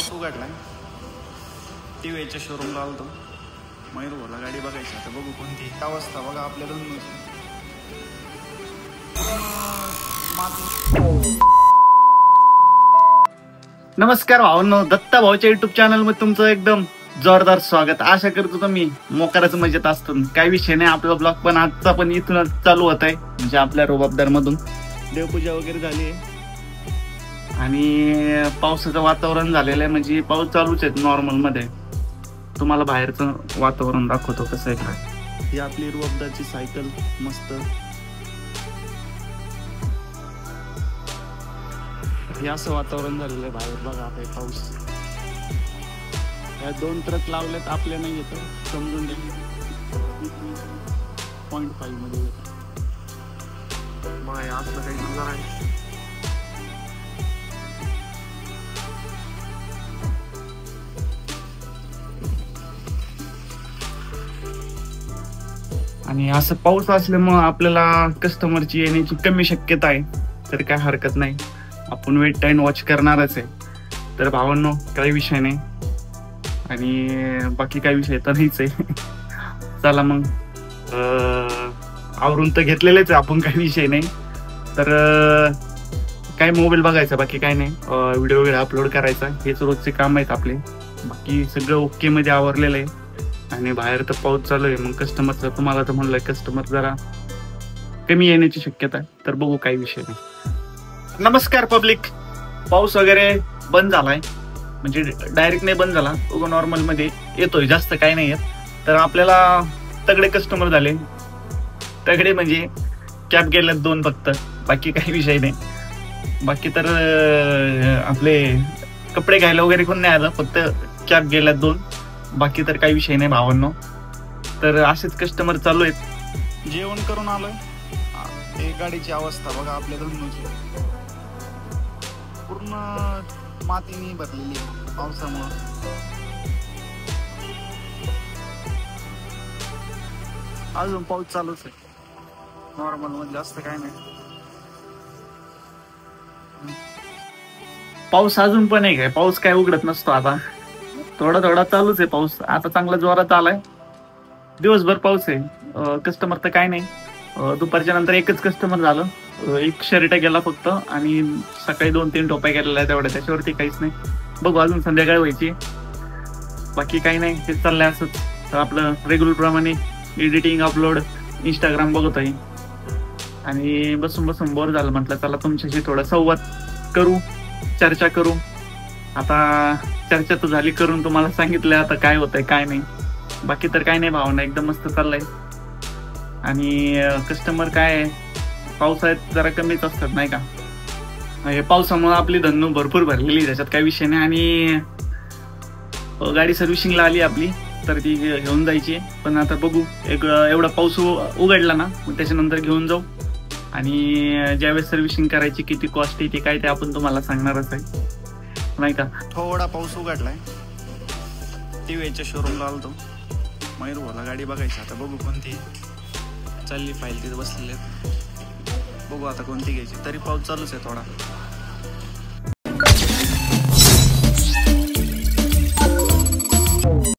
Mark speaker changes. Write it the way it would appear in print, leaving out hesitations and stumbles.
Speaker 1: पाऊस उघडलाय. टीव्हीच्या शोरूमला आलतो. मयूरला गाडी बघायची. आता बघू कोणती अवस्था बघा आपल्या दोन. नमस्कार भावांनो, दत्ता भाऊच्या युट्यूब चॅनल मध्ये तुमचं एकदम जोरदार स्वागत. आशा करतो तुम्ही मोकराचं मजेत असतो. काही विषय नाही. आपला ब्लॉग पण आजचा पण इथूनच चालू होत आहे. म्हणजे आपल्या रुबाबदार मधून देवपूजा वगैरे झाली आहे आणि पावसाचं वातावरण झालेलं आहे. म्हणजे पाऊस चालूच आहे नॉर्मल मध्ये. तुम्हाला बाहेरचं वातावरण दाखवतो कसं आहे काय. ही आपली रुबाबदारची सायकल मस्त. हे असं वातावरण झालेलं आहे बाहेर बघा. आता पाऊस या 2 ट्रक लावलेत. आपले नाही येत समजून घ्या. 0.5 मध्ये येत असलं काही नजर आहे. आणि असं पाऊस असल्यामुळे आपल्याला कस्टमरची येण्याची कमी शक्यता आहे. तर काय हरकत नाही, आपण वेट टाइम वॉच करणारच आहे. तर भावांनो काही विषय नाही आणि बाकी काही विषय तर नाहीच आहे. चला मग आवरून तर घेतलेलेच आहे आपण, काही विषय नाही. तर काय मोबाईल बघायचा, बाकी काय नाही. व्हिडिओ वगैरे अपलोड करायचा, हेच रोजचे काम आहेत आपले. बाकी सगळं ओके मध्ये आवरलेलं आहे. आणि बाहेर तर पाऊस चालू आहे. मग कस्टमरचं तुम्हाला तर म्हणलंय कस्टमर जरा कमी येण्याची शक्यता आहे. तर बघू काही विषय नाही. नमस्कार पब्लिक. पाऊस वगैरे बंद झालाय. म्हणजे डायरेक्ट नाही बंद झाला, तो नॉर्मल मध्ये येतोय, जास्त काही नाही येत. तर आपल्याला तगडे कस्टमर झाले. तगडे म्हणजे कॅब गेल्यात 2 फक्त, बाकी काही विषय नाही. बाकी तर आपले कपडे घ्यायला वगैरे कोण नाही आलं, फक्त कॅब गेल्यात 2. बाकी तर काही विषय नाही भावांनो. तर असेच कस्टमर चालू आहेत. जेवण करून आलोय. हे गाडीची अवस्था बघा आपल्या धनुची पूर्ण मातीने भरलेली आहे पावसामुळे. अजून पाऊस चालूच आहे नॉर्मल मध्ये, जास्त काय नाही. पाऊस अजून पण आहे काय, पाऊस काय उघडत नसतो. आता थोडा थोडा चालूच आहे पाऊस. आता चांगला जोरात आलाय. दिवसभर पाऊस आहे. कस्टमर तर काय नाही. दुपारच्या नंतर एकच कस्टमर झालं. 1 शर्ट गेला फक्त आणि सकाळी 2-3 टोप्या गेलेल्या आहेत तेवढ्या. त्याच्यावरती काहीच नाही. बघू अजून संध्याकाळी व्हायची. बाकी काही नाही, ते चाललंय असंच. तर आपलं रेग्युलर प्रमाणे एडिटिंग अपलोड इंस्टाग्राम बघत आहे. आणि बसून बसून बोर झालं. म्हटलं चला तुमच्याशी थोडा संवाद करू, चर्चा करू. आता चर्चा तर झाली करून, तुम्हाला सांगितलं आता काय होतंय काय नाही. बाकी तर काय नाही भावना, एकदम मस्त चाललंय. आणि कस्टमर काय पावसाळ्यात जरा कमीच असतात नाही का. हे पावसामुळे आपली धन्नू भरपूर भरलेली, त्याच्यात काही विषय नाही. आणि गाडी सर्व्हिसिंगला आली आपली, तर ती घेऊन जायची. पण आता बघू, एवढा पाऊस उघडला ना, मग त्याच्यानंतर घेऊन जाऊ. आणि ज्यावेळेस सर्व्हिसिंग करायची किती कॉस्ट येते काय ते आपण तुम्हाला सांगणारच आहे नाही का. थोडा पाऊस उघडलाय. टीव्हीच्या शोरूमला आलतो. मयूरला गाडी बघायची. आता बघू कोणती चालली, फाईल तिथे बसलेली. बघू आता कोणती घ्यायची. तरी पाऊस चालूच आहे थोडा.